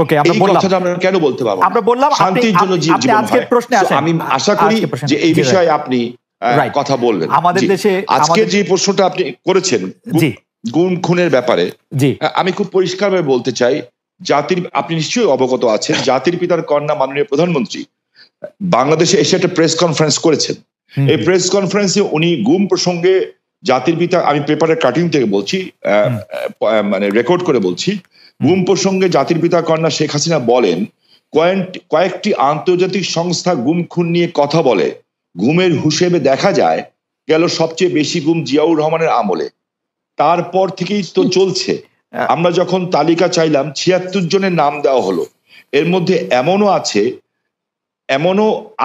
ওকে, আমরা এই বললাম কথাটা আমরা কেন বলতে পারবো না? আমরা বললাম শান্তির জন্য জীবন আজকের হয়। প্রশ্নে আসেন। আমি আশা করি যে এই বিষয়ে আপনি কথা বলবেন। আমাদের দেশে আজকে যে প্রশ্নটা আপনি করেছেন গুম খুনের ব্যাপারে, আমি খুব পরিষ্কারভাবে বলতে চাই, আপনি নিশ্চয়ই অবগত আছেন, জাতির পিতার কন্যা মাননীয় প্রধানমন্ত্রী বাংলাদেশে এসে একটা প্রেস কনফারেন্স করেছেন। এই প্রেস কনফারেন্সে উনি গুম প্রসঙ্গে জাতির পিতা, আমি পেপারের কাটিং থেকে বলছি, মানে রেকর্ড করে বলছি, গুম প্রসঙ্গে জাতির পিতা কন্যা শেখ হাসিনা বলেন, কয়েকটি আন্তর্জাতিক সংস্থা গুম খুন নিয়ে কথা বলে, গুমের হিসেবে দেখা যায় গেল সবচেয়ে বেশি গুম জিয়াউর রহমানের আমলে, তারপর থেকেই তো চলছে। আমরা যখন তালিকা চাইলাম ৭৬ জনের নাম দেওয়া হলো, এর মধ্যে এমনও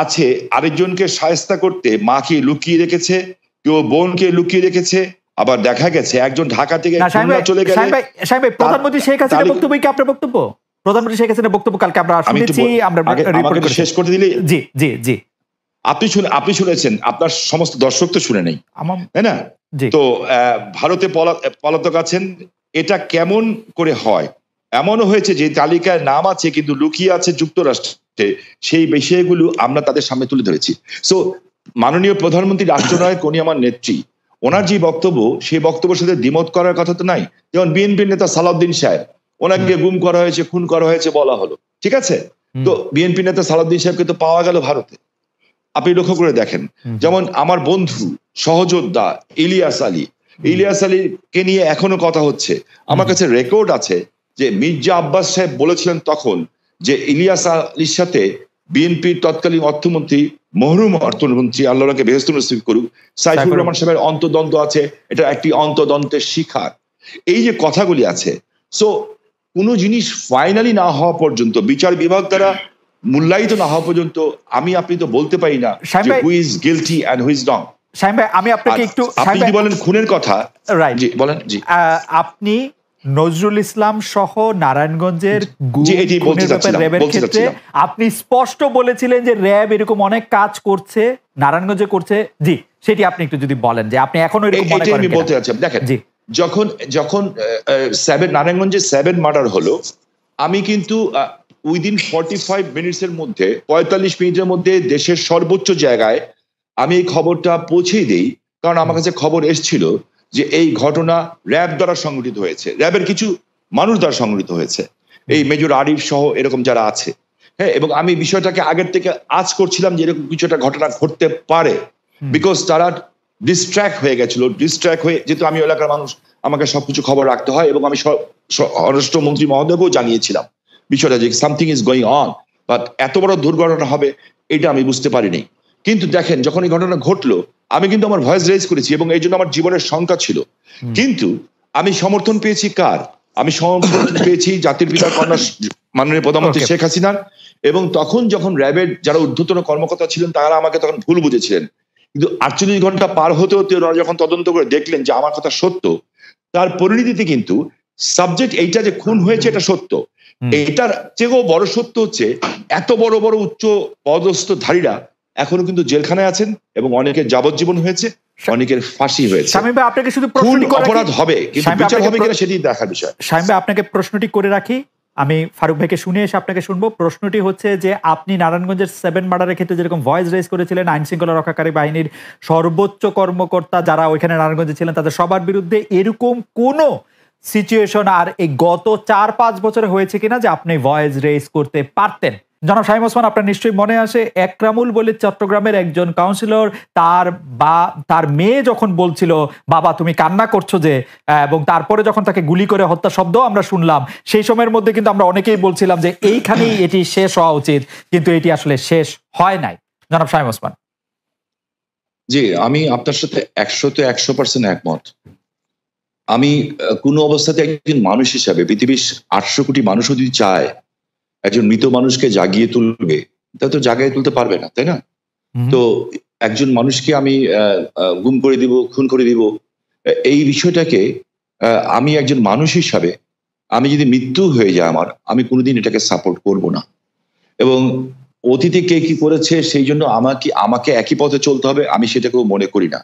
আছে আরেকজনকে শায়েস্তা করতে মাকে লুকিয়ে রেখেছে, কেউ বোনকে লুকিয়ে রেখেছে, আবার দেখা গেছে একজন ঢাকা থেকে চলে গেলে। প্রধানমন্ত্রী শেখ হাসিনার বক্তব্য কি আপনার বক্তব্য? প্রধানমন্ত্রী শেখ হাসিনার বক্তব্য কালকে আমরা শুনেছি, আমরা রিপোর্ট করে শেষ করে দিলে। জি জি জি, আপনি শুনেছেন, আপনার সমস্ত দর্শক তো শুনে নেই, তাই না? তো ভারতে পলাতক আছেন, এটা কেমন করে হয়? এমনও হয়েছে যে তালিকায় নাম আছে কিন্তু লুকিয়ে আছে যুক্তরাষ্ট্রে, সেই বিষয়গুলো আমরা তাদের সামনে তুলে ধরেছি। সো মাননীয় প্রধানমন্ত্রী রাষ্ট্রনায়ক, উনি আমার নেত্রী, ওনার যে বক্তব্য, সেই বক্তব্যের সাথে দ্বিমত করার কথা তো নাই। যেমন বিএনপির নেতা সালাউদ্দিন সাহেব, ওনাকে গুম করা হয়েছে, খুন করা হয়েছে বলা হলো, ঠিক আছে, তো বিএনপি নেতা সালাউদ্দিন সাহেবকে তো পাওয়া গেল ভারতে। আপনি লক্ষ্য করে দেখেন, যেমন আমার বন্ধু সহযোদ্ধা ইলিয়াস আলীকে নিয়ে এখনো কথা হচ্ছে। আমার কাছে রেকর্ড আছে যে মির্জা আব্বাস সাহেব বলেছিলেন তখন যে ইলিয়াস আলীর সাথে বিএনপির তৎকালীন অর্থমন্ত্রী, মরহুম অর্থমন্ত্রী, আল্লাহকে বেহেশত নসিব করুক, সাইফুর রহমান সাহেবের অন্তর্দ্বন্দ্ব আছে, এটা একটি অন্তর্দ্বন্দ্বের শিকার। এই যে কথাগুলি আছে, সো কোনো জিনিস ফাইনালি না হওয়া পর্যন্ত, বিচার বিভাগ দ্বারা মূল্যায়িত না হওয়া পর্যন্ত আপনি তো বলতে পারি না যে who is guilty and who is wrong. Shamim ভাই, আমি আপনাকে একটু, আপনি যদি বলেন খুনের কথা, জি বলেন। জি, আপনি নজরুল ইসলাম সহ নারায়ণগঞ্জের র্যাবের ক্ষেত্রে আপনি স্পষ্ট বলেছিলেন যে র্যাব এরকম অনেক কাজ করছে, নারায়ণগঞ্জে করছে। জি, সেটি আপনি একটু যদি বলেন যে আপনি এখনো এরকম মনে করেন। আমি বলতে চাচ্ছি, দেখেন, যখন নারায়ণগঞ্জে 7 মার্ডার হলো, আমি কিন্তু উইদিন 45 মিনিটসের মধ্যে, 45 মিনিটের মধ্যে দেশের সর্বোচ্চ জায়গায় আমি এই খবরটা পৌঁছেই দেই, কারণ আমার কাছে খবর এসেছিল যে এই ঘটনা র্যাব দ্বারা সংগঠিত হয়েছে, র্যাবের কিছু মানুষ দ্বারা সংগঠিত হয়েছে, এই মেজর আরিফ সহ এরকম যারা আছে। হ্যাঁ, এবং আমি বিষয়টাকে আগের থেকে আজ করছিলাম যে এরকম কিছু একটা ঘটনা ঘটতে পারে, বিকজ তারা ডিস্ট্র্যাক্ট হয়ে গেছিল। ডিস্ট্র্যাক্ট হয়ে, যেহেতু আমি এলাকার মানুষ, আমাকে সবকিছু খবর রাখতে হয়, এবং আমি স্বরাষ্ট্রমন্ত্রী মহোদয়কেও জানিয়েছিলাম বিষয়টা যে something is going on, but এত বড় দুর্ঘটনা হবে এটা আমি বুঝতে পারিনি। কিন্তু দেখেন, যখন এই ঘটনা ঘটলো, আমি কিন্তু আমার ভয়েস রেজ করেছি, এবং এই জন্য আমার জীবনের শঙ্কা ছিল, কিন্তু আমি সমর্থন পেয়েছি কার? আমি সমর্থন পেয়েছি জাতির পিতার কন্যা মাননীয় প্রধানমন্ত্রী শেখ হাসিনার। এবং তখন যখন র্যাবের যারা ঊর্ধ্বতন কর্মকর্তা ছিলেন, তারা আমাকে তখন ভুল বুঝেছিলেন, কিন্তু 48 ঘন্টা পার হতে হতে ওরা যখন তদন্ত করে দেখলেন যে আমার কথা সত্য, তার পরিণতিতে কিন্তু সাবজেক্ট এইটা যে খুন হয়েছে এটা সত্য, এটার চেয়েও বড় সত্য হচ্ছে এত বড় বড় উচ্চ পদস্থধারীরা এখনো কিন্তু জেলখানায় আছেন, এবং অনেকের যাবজ্জীবন হয়েছে, অনেকের ফাঁসি হয়েছে। শামীম ভাই, আপনাকে শুধু প্রশ্নটি করে অপরাধ হবে, কিন্তু বিচার হবে কিনা সেটি দেখার বিষয়। শামীম ভাই, আপনাকে প্রশ্নটি করে রাখি, আমি ফারুক ভাইকে শুনে এসে আপনাকে শুনবো। প্রশ্নটি হচ্ছে যে আপনি নারায়ণগঞ্জের 7 মার্ডারের ক্ষেত্রে যেরকম ভয়েস রেজ করেছিলেন, আইন শৃঙ্খলা রক্ষাকারী বাহিনীর সর্বোচ্চ কর্মকর্তা যারা ওইখানে নারায়ণগঞ্জে ছিলেন তাদের সবার বিরুদ্ধে এরকম কোনো সিচুয়েশন আর এই গত 4-5 বছরে হয়েছে কিনা যে আপনি ভয়েস রেজ করতে পারতেন? জনাব শামীম ওসমান, আপনার নিশ্চয়ই মনে আসে একরামুল বলে চট্টগ্রামের একজন কাউন্সিলর, তার মেয়ে যখন বলছিল বাবা তুমি কান্না করছো যে, এবং তারপরে যখন তাকে গুলি করে হত্যা শব্দ আমরা শুনলাম, সেই সময়ের মধ্যে কিন্তু আমরা অনেকেই বলছিলাম যে এইখানেই এটি শেষ হওয়া উচিত, কিন্তু এটি আসলে শেষ হয় নাই। জনাব শামীম ওসমান। জি, আমি আপনার সাথে 100% একমত। আমি কোনো অবস্থাতে একজন মানুষ হিসাবে, পৃথিবীর 800 কোটি মানুষও যদি চায় একজন মৃত মানুষকে জাগিয়ে তুলবে, তা তো জাগিয়ে তুলতে পারবে না, তাই না? তো একজন মানুষকে আমি গুম করে দিব, খুন করে দিব, এই বিষয়টাকে আমি একজন মানুষ হিসাবে, আমি যদি মৃত্যু হয়ে যায় আমার, আমি কোনোদিন এটাকে সাপোর্ট করব না। এবং অতীতে কে কি করেছে সেই জন্য আমাকে একই পথে চলতে হবে, আমি সেটাকেও মনে করি না।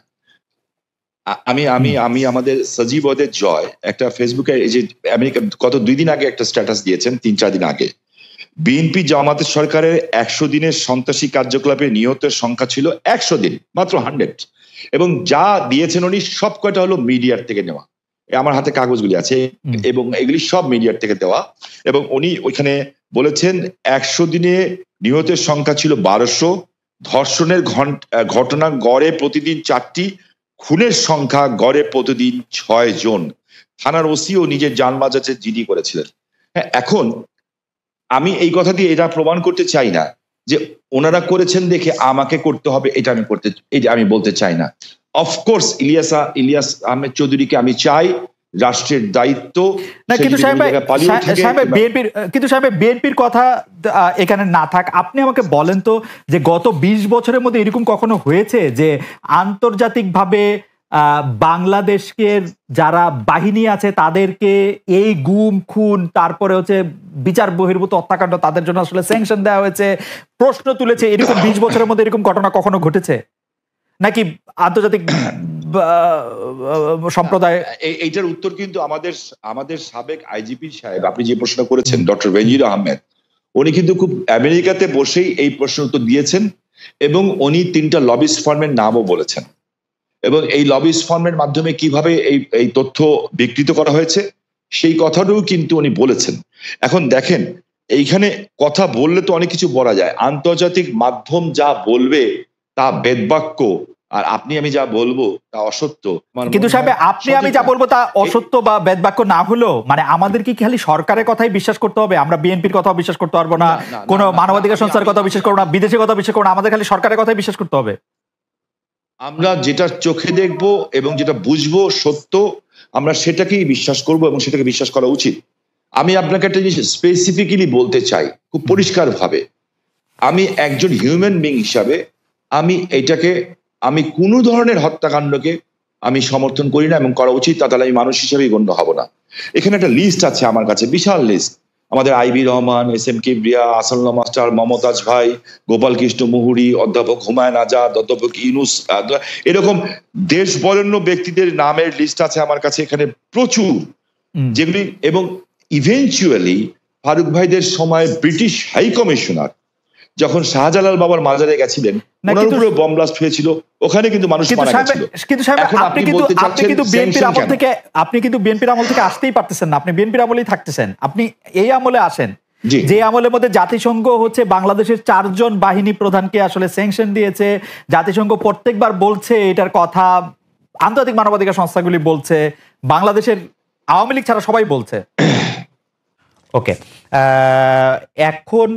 আমি আমি আমি আমাদের সজীব ওদের জয় একটা ফেসবুকে এই যে আমেরিকা গত 2 দিন আগে একটা স্ট্যাটাস দিয়েছেন, 3-4 দিন আগে। বিএনপি জামাতের সরকারের 100 দিনের সন্ত্রাসী কার্যকলাপে নিহতের সংখ্যা ছিল 100 দিন, মাত্র 100। এবং যা দিয়েছেন উনি সব কয়টা হলো মিডিয়ার থেকে নেওয়া। আমার হাতে কাগজগুলি আছে এবং এগুলি সব মিডিয়ার থেকে দেওয়া। এবং উনি ওইখানে বলেছেন 100 দিনে নিহতের সংখ্যা ছিল 1200, ধর্ষণের ঘটনা গড়ে প্রতিদিন 4টি, খুনের সংখ্যা গড়ে প্রতিদিন 6 জন। থানার ওসিও নিজের জান বাঁচাতে জিডি করেছিলেন। হ্যাঁ, এখন আমি এই কথা দিয়ে এটা প্রমাণ করতে চাই না যে ওনারা করেছেন দেখে আমাকে করতে হবে, এটা আমি বলতে চাই না। অফকোর্স ইলিয়াস আহমেদ চৌধুরীকে আমি চাই রাষ্ট্রের দায়িত্ব, কিন্তু সাহেব বিএনপির কথা এখানে না থাক, আপনি আমাকে বলেন তো যে গত 20 বছরের মধ্যে এরকম কখনো হয়েছে যে আন্তর্জাতিকভাবে বাংলাদেশের যারা বাহিনী আছে তাদেরকে এই গুম খুন তারপরে হচ্ছে বিচার বহির্ভূত হত্যাকাণ্ড তাদের জন্য আসলে স্যাংশন দেওয়া হয়েছে, প্রশ্ন তুলেছে, এরকম 20 বছরের মধ্যে এরকম ঘটনা কখনো ঘটেছে নাকি আন্তর্জাতিক সম্প্রদায়? এইটার উত্তর কিন্তু আমাদের সাবেক আইজিপি সাহেব, আপনি যে প্রশ্ন করেছেন ডক্টর বেনজির আহমেদ, উনি কিন্তু খুব আমেরিকাতে বসেই এই প্রশ্নের উত্তর দিয়েছেন এবং উনি 3টা লবিস্ট ফার্মের নামও বলেছেন এবং এই লবিস্ট ফার্মের মাধ্যমে কিভাবে এই তথ্য বিকৃত করা হয়েছে সেই কথাটাও কিন্তু উনি বলেছেন। এখন দেখেন, এইখানে কথা বললে তো অনেক কিছু বলা যায়, আন্তর্জাতিক মাধ্যম যা বলবে তা বেদবাক্য, আর আপনি আমি যা বলবো তা অসত্য। কিন্তু সাহেব আপনি আমি যা বলবো তা অসত্য বা বেদবাক্য না হলো মানে আমাদের কি খালি সরকারের কথাই বিশ্বাস করতে হবে? আমরা বিএনপির কথাও বিশ্বাস করতে পারবো না, কোন মানবাধিকার সংস্থার কথা বিশ্বাস করবো না, বিদেশের কথা বিশ্বাস করবো না, আমাদের খালি সরকারের কথাই বিশ্বাস করতে হবে? আমরা যেটা চোখে দেখবো এবং যেটা বুঝবো সত্য, আমরা সেটাকেই বিশ্বাস করব এবং সেটাকে বিশ্বাস করা উচিত। আমি আপনাকে একটা জিনিস স্পেসিফিক্যালি বলতে চাই খুব পরিষ্কার ভাবে, আমি একজন হিউম্যান বিং হিসাবে আমি কোনো ধরনের হত্যাকাণ্ডকে আমি সমর্থন করি না এবং করা উচিত, তাহলে আমি মানুষ হিসেবেই গণ্য হব না। এখানে একটা লিস্ট আছে আমার কাছে, বিশাল লিস্ট। আমাদের IB Rahman, SM Kibria, Asadullah master, Momtaz ভাই, গোপাল কৃষ্ণ মুহুরী, অধ্যাপক হুমায়ুন আজাদ, অধ্যাপক ইউনুস, এরকম দেশ বরেণ্য ব্যক্তিদের নামের লিস্ট আছে আমার কাছে এখানে প্রচুর, যেগুলি এবং ইভেনচুয়ালি ফারুক ভাইদের সময় ব্রিটিশ হাই কমিশনার যখন শাহজালাল বাবার মাজারে গেছিলেন, ওনার উপরে বম ব্লাস্ট হয়েছিল, ওখানে কিন্তু মানুষ মারা গেছিল। কিন্তু আপনি কিন্তু বিএনপির আমল থেকে আসতেই পারতেছেন না, আপনি বিএনপির আমলেই থাকতেছেন, আপনি এই আমলে আসেন যে আমলের মধ্যে জাতিসংঘ হচ্ছে বাংলাদেশের 4 জন বাহিনী প্রধানকে আসলে স্যাংশন দিয়েছে, জাতিসংঘ প্রত্যেকবার বলছে এটার কথা, আন্তর্জাতিক মানবাধিকার সংস্থাগুলি বলছে, বাংলাদেশের আওয়ামী লীগ ছাড়া সবাই বলছে। ওকে, এখন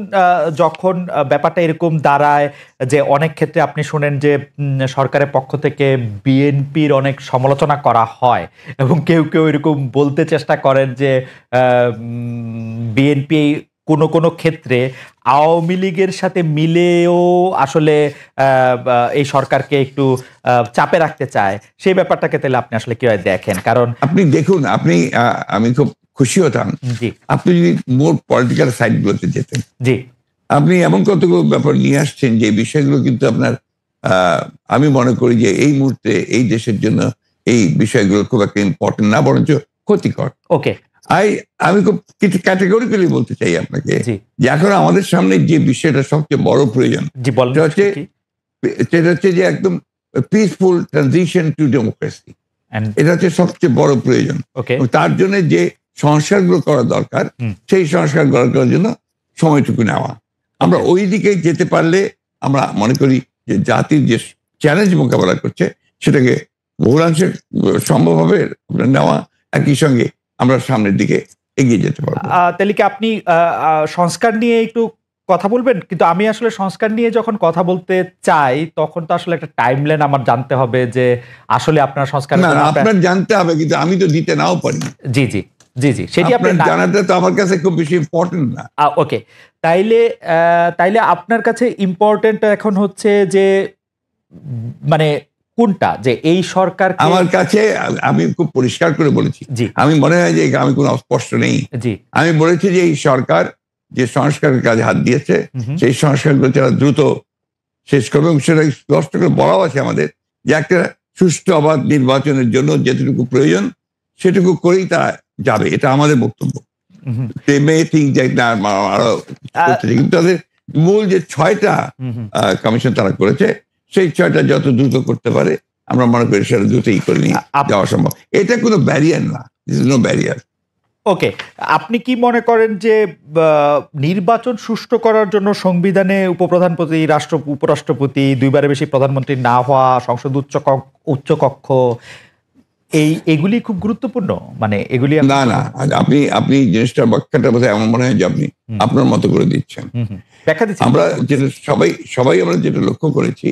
যখন ব্যাপারটা এরকম দাঁড়ায় যে অনেক ক্ষেত্রে আপনি শুনেন যে সরকারের পক্ষ থেকে বিএনপির অনেক সমালোচনা করা হয় এবং কেউ কেউ এরকম বলতে চেষ্টা করেন যে বিএনপি কোনো ক্ষেত্রে আওয়ামী লীগের সাথে মিলেও আসলে এই সরকারকে একটু চাপে রাখতে চায়, সেই ব্যাপারটাকে তাহলে আপনি আসলে কিভাবে দেখেন? কারণ আপনি দেখুন, আমি খুব খুশি হতাম আপনি যদি মোর পলিটিক্যাল সাইড গুলোতে যেতেন। জি, আপনি এমন কতগুলো ব্যাপার নিয়ে আসছেন যে বিষয়গুলো কিন্তু আপনার আমি মনে করি যে এই মুহূর্তে এই দেশের জন্য এই বিষয়গুলো খুব একটা ইম্পর্টেন্ট না, বরঞ্চ ক্ষতিকর। ওকে, আমি খুব কিছু ক্যাটেগরিক্যালি বলতে চাই আপনাকে যে এখন আমাদের সামনে যে বিষয়টা সবচেয়ে বড় প্রয়োজন সেটা হচ্ছে যে একদম পিসফুল ট্রানজিশন টু ডেমোক্রেসি। এটা হচ্ছে সবচেয়ে বড় প্রয়োজন। তার জন্য যে সংস্কারগুলো করা দরকার সেই সংস্কার করার জন্য সময়টুকু নেওয়া, আমরা ওই দিকে যেতে পারলে আমরা মনে করি যে জাতির যে চ্যালেঞ্জ মোকাবেলা করছে সেটাকে বহুলাংশে সম্ভবভাবে নেওয়া, একই সঙ্গে আমরা সামনের দিকে এগিয়ে যেতে পারবো। তাহলে কি আপনি সংস্কার নিয়ে একটু কথা বলবেন? কিন্তু আমি আসলে সংস্কার নিয়ে যখন কথা বলতে চাই তখন তো আসলে একটা টাইমলাইন আমার জানতে হবে যে আসলে আপনার সংস্কার আপনার জানতে হবে, কিন্তু আমি তো দিতে নাও পারি। জি জি জি জি, সেটি আপনার জানাটা তো আমার কাছে খুব বেশি ইম্পর্টেন্ট না। ওকে, তাইলে আপনার কাছে ইম্পর্টেন্ট এখন হচ্ছে যে মানে কোনটা, যে এই সরকার? আমার কাছে আমি খুব পরিষ্কার করে বলেছি, আমি মনে হয় যে আমি কোনো অস্পষ্ট নেই। আমি বলেছি যে এই সরকার যে সংস্কারের কাজে হাত দিয়েছে সেই সংস্কারগুলো যারা দ্রুত শেষ করবে, এবং সেটা স্পষ্ট করে বলাও আছে আমাদের যে একটা সুষ্ঠু অবাধ নির্বাচনের জন্য যেটুকু প্রয়োজন সেটুকু করেই তারা যাবে, এটা আমাদের বক্তব্য। কিন্তু তাদের মূল যে 6টা কমিশন তারা করেছে, সেই 6টা যত দ্রুত করতে পারে আমরা মনে করি সেটা দ্রুতই করে নিয়ে যাওয়া সম্ভব। এটা কোনো ব্যারিয়ার না, নো ব্যারিয়ার। ওকে, আপনি কি মনে করেন যে নির্বাচন সুষ্ঠু করার জন্য সংবিধানে উপপ্রধানপতি, উপরাষ্ট্রপতি, 2বারের বেশি প্রধানমন্ত্রী না হওয়া, সংসদ উচ্চকক্ষ, এগুলি খুব গুরুত্বপূর্ণ? মানে এগুলি না, আপনি জিনিসটার ব্যাখ্যাটা বোধহয় এমন মনে হয় যে আপনি আপনার মতো করে দিচ্ছেন। আমরা যেটা সবাই আমরা যেটা লক্ষ্য করেছি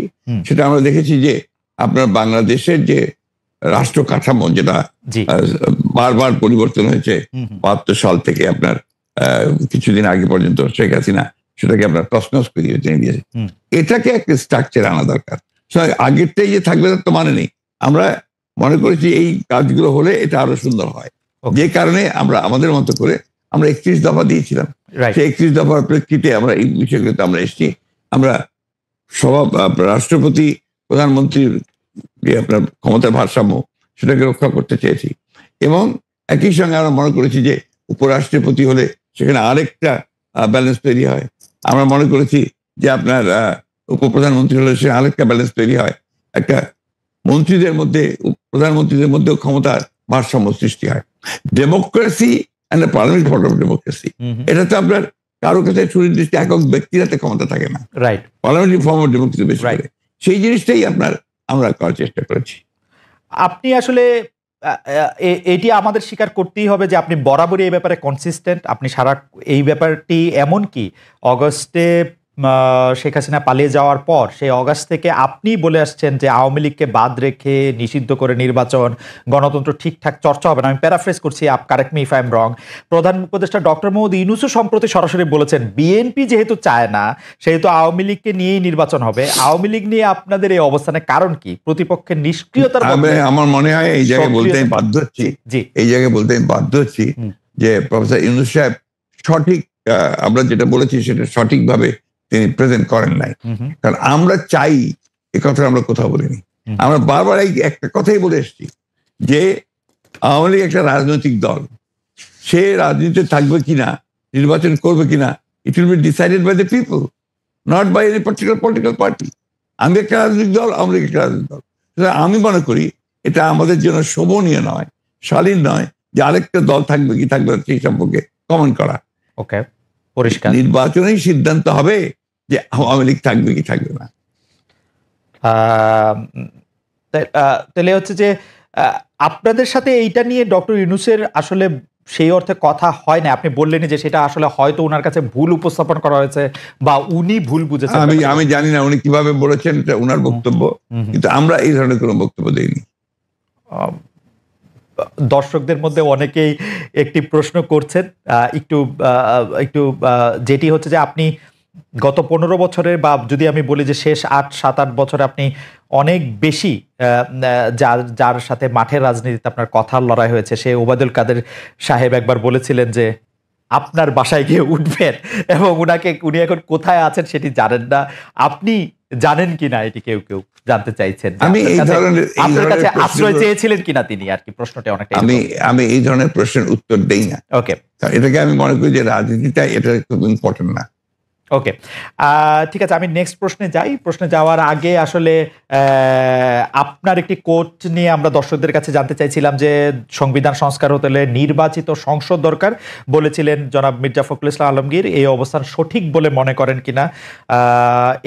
সেটা আমরা দেখেছি যে আপনার বাংলাদেশের যে রাষ্ট্র কাঠামো, যেটা বারবার পরিবর্তন হয়েছে 72 সাল থেকে আপনার কিছুদিন আগে পর্যন্ত শেখ হাসিনা সেটাকে আপনার তছনছ করে দিয়েছে। এটাকে একটা স্ট্রাকচার আনা দরকার। আগেরটাই যে থাকবে তার তো মানে নেই। আমরা মনে করেছি এই কাজগুলো হলে এটা আরো সুন্দর হয়, যে কারণে আমরা আমাদের মতো করে আমরা 31 দফা দিয়েছিলাম। সেই 31 দফার প্রেক্ষিতে আমরা এই বিষয়গুলোতে আমরা এসেছি। আমরা রাষ্ট্রপতি, প্রধানমন্ত্রীর আপনার ক্ষমতার ভারসাম্য সেটাকে রক্ষা করতে চেয়েছি, এবং একই সঙ্গে আমরা মনে করেছি যে উপরাষ্ট্রপতি হলে সেখানে আরেকটা ব্যালেন্স তৈরি হয়। আমরা মনে করেছি যে আপনার উপপ্রধানমন্ত্রী হলে সে আরেকটা ব্যালেন্স তৈরি হয়, একটা মন্ত্রীদের মধ্যে, প্রধানমন্ত্রীদের মধ্যেও ক্ষমতার ভারসাম্য সৃষ্টি হয়। Democracy and the parliament form of democracy, এটা তো আপনার কারো কাছে সুনির্দিষ্ট একক ব্যক্তিরাতে ক্ষমতা থাকে না, right? Parliamentary form of democracy বেশি করে, সেই জিনিসটাই আমরা করার চেষ্টা করেছি। আপনি আসলে এটি আমাদের স্বীকার করতেই হবে যে আপনি বরাবরই এই ব্যাপারে কনসিস্টেন্ট। আপনি সারা এই ব্যাপারটি এমন কি অগস্টে শেখ হাসিনা পালিয়ে যাওয়ার পর সেই অগাস্ট থেকে আপনি বলে আসছেন যে আওয়ামী লীগকে বাদ রেখে নিষিদ্ধ করে নির্বাচন, গণতন্ত্র ঠিকঠাক চর্চা হবে না। আমি প্যারাফ্রেজ করছি, correct me if I am রং। প্রধান উপদেষ্টা ডক্টর মোহাম্মদ ইউনূসও সম্প্রতি সরাসরি বলেছেন বিএনপি যেহেতু চায় না সেহেতু আওয়ামী লীগকে নিয়েই নির্বাচন হবে। আওয়ামী লীগ নিয়ে আপনাদের এই অবস্থানের কারণ কি? প্রতিপক্ষের নিষ্ক্রিয়তার আমার মনে হয় এই জায়গায় বলতে আমি বাধ্য হচ্ছি, যে প্রফেসর ইউনূস সাহেব সঠিক, আমরা যেটা বলেছি সেটা সঠিকভাবে তিনি প্রেজেন্ট করেন নাই। কারণ আমরা চাই, এ কথা আমরা কোথাও বলিনি। আমরা বারবার একটা কথাই বলে এসেছি যে আওয়ামী লীগ একটা রাজনৈতিক দল, সে রাজনীতিতে থাকবে কিনা, নির্বাচন করবে কিনা, it will be decided by the people, not by any particular political party. আমি একটা রাজনৈতিক দল, আওয়ামী লীগ একটা রাজনৈতিক দল। আমি মনে করি এটা আমাদের জন্য শোভনীয় নয়, শালীন নয় যে আরেকটা দল থাকবে কি থাকবে সেই সম্পর্কে কমেন্ট করা। ওকে, পরিষ্কার। নির্বাচনেই সিদ্ধান্ত হবে যে আওয়ামী লীগ থাকবে কি থাকবে না। তাহলে হচ্ছে যে আপনাদের সাথে এইটা নিয়ে ডক্টর ইউনূসের আসলে সেই অর্থে কথা হয় না। আপনি বললেন যে সেটা আসলে হয়তো ওনার কাছে ভুল উপস্থাপন করা হয়েছে বা উনি ভুল বুঝেছেন। আমি জানি না উনি কিভাবে বলেছেন, এটা ওনার বক্তব্য, কিন্তু আমরা এই ধরনের কোনো বক্তব্য দেইনি। দর্শকদের মধ্যে অনেকেই একটি প্রশ্ন করছেন, একটু যেটি হচ্ছে যে আপনি গত 15 বছরের, বা যদি আমি বলি যে শেষ 7-8 বছরে আপনি অনেক বেশি যার সাথে মাঠের রাজনীতিতে আপনার কথার লড়াই হয়েছে, সে ওবায়দুল কাদের সাহেব একবার বলেছিলেন যে আপনার বাসায় গিয়ে উঠবেন এবং উনি এখন কোথায় আছেন সেটি জানেন না। আপনি জানেন কিনা এটি কেউ জানতে চাইছেন? আপনার কাছে আশ্রয় চেয়েছিলেন কিনা তিনি, আর কি প্রশ্নটা অনেকটা। আমি এই ধরনের প্রশ্নের উত্তর দেই না। ওকে, এটাকে আমি মনে করি যে রাজনীতিটা এটা খুব ইম্পর্টেন্ট না। ওকে, ঠিক আছে, আমি নেক্সট প্রশ্নে যাই। প্রশ্নে যাওয়ার আগে আসলে আপনার একটি কোট নিয়ে আমরা দর্শকদের কাছে জানতে চাইছিলাম যে সংবিধান সংস্কার হতে হলে নির্বাচিত সংসদ দরকার বলেছিলেন জনাব মির্জা ফখরুল ইসলাম আলমগীর। এই অবস্থান সঠিক বলে মনে করেন কিনা?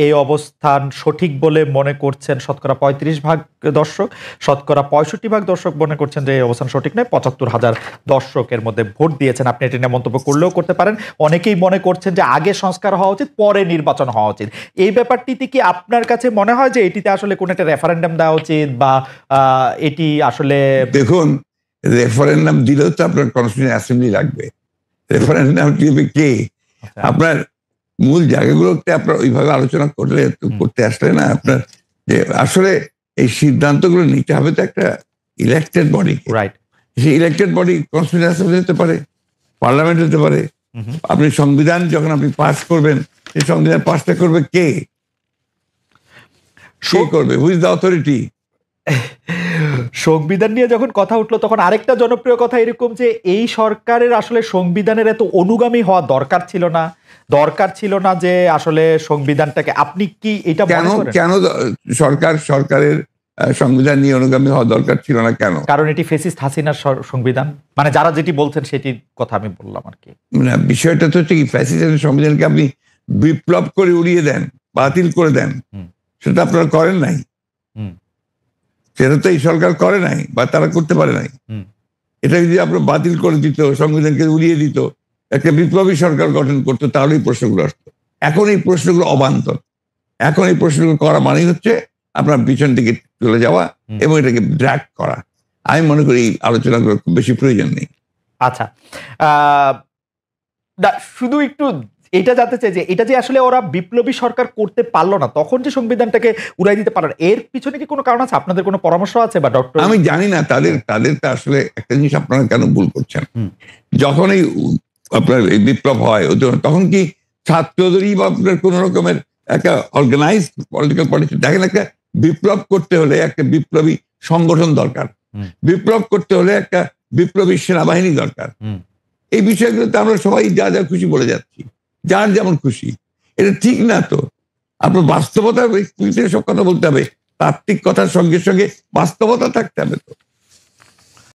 এই অবস্থান সঠিক বলে মনে করছেন শতকরা 35% দর্শক, শতকরা 65% দর্শক মনে করছেন যে এই অবস্থান সঠিক নয়। 75,000 দর্শকের মধ্যে ভোট দিয়েছেন। আপনি এটি নিয়ে মন্তব্য করলেও করতে পারেন। অনেকেই মনে করছেন যে আগে সংস্কার হওয়া উচিত, পরে নির্বাচন হওয়া উচিত। এই ব্যাপারটিতে কি আপনার কাছে মনে হয় যে এটিতে আসলে কোন একটা রেফারেন্ডাম দেওয়া উচিত, বা এটি আসলে? দেখুন, রেফারেন্ডাম দিলেও তো আপনার কনস্টিটিউশন অ্যাসেম্বলি লাগবে। রেফারেন্ডাম দিবে কে? আপনার মূল জায়গাগুলোতে আপনার ওইভাবে আলোচনা করতে আসলে না, আপনার যে আসলে এই সিদ্ধান্তগুলো নিতে হবে তো একটা ইলেক্টেড বডি, রাইট? সেই ইলেক্টেড বডি কনস্টিটিউশন অ্যাসেম্বলি হতে পারে, পার্লামেন্ট হতে পারে। আপনি সংবিধান যখন আপনি পাস করবেন, সেই সংবিধান পাসটা করবে কে করবে? Who is the authority? সংবিধান নিয়ে যখন কথা উঠলো তখন আরেকটা জনপ্রিয় কথা এরকম যে এই সরকারের আসলে সংবিধানের এত অনুগামী হওয়া দরকার ছিল না যে আসলে সংবিধানটাকে, আপনি কি এটা কেন সরকারের সংবিধান নিয়ে অনুগামী হওয়া দরকার ছিল না কেন? কারণ এটি ফ্যাসিস্ট হাসিনার সংবিধান, মানে যারা যেটি বলছেন সেটির কথা আমি বললাম আর কি। না, বিষয়টা তো হচ্ছে কি, ফ্যাসিস্টের সংবিধানকে আপনি বিপ্লব করে উড়িয়ে দেন, বাতিল করে দেন, সেটা আপনারা করেন নাই। সেটা তো এই সরকার করে নাই বা তারা করতে পারে নাই। এটা যদি আপনার বাতিল করে দিত, সংবিধানকে উড়িয়ে দিত, একটা বিপ্লবী সরকার গঠন করতো, তাহলে এই প্রশ্নগুলো আসতো। এখন এই প্রশ্নগুলো অবান্তর। এখন এই প্রশ্নগুলো করা মানেই হচ্ছে আপনার পিছন দিকে চলে যাওয়া এবং এটাকে ড্র্যাগ করা। আমি মনে করি এই আলোচনাগুলো খুব বেশি প্রয়োজন নেই। আচ্ছা, শুধু একটু এটা জানতে চাই যে এটা যে আসলে ওরা বিপ্লবী সরকার করতে পারলো না, তখন যে সংবিধানটাকে উড়াই দিতে পারলো, এর পিছনে কি কোনো কারণ আছে? আপনাদের কোনো পরামর্শ আছে বা ডক্টর? আমি জানি না তাদের আসলে একটা জিনিস আপনারা কেন ভুল করছেন। যখন এই আপনার এই বিপ্লব হয় তখন কি ছাত্রদেরই বা আপনার কোন রকমের একটা অর্গানাইজ পলিটিক্যাল পার্টি, দেখেন একটা বিপ্লব করতে হলে একটা বিপ্লবী সংগঠন দরকার, বিপ্লব করতে হলে একটা বিপ্লবী সেনাবাহিনী দরকার। এই বিষয়গুলোতে আমরা সবাই যা যা খুশি বলে যাচ্ছি, যার যেমন খুশি। এটা ঠিক না তো। আপনার বাস্তবতা সব কথা বলতে হবে, তাত্ত্বিক কথার সঙ্গে সঙ্গে বাস্তবতা থাকতে হবে তো।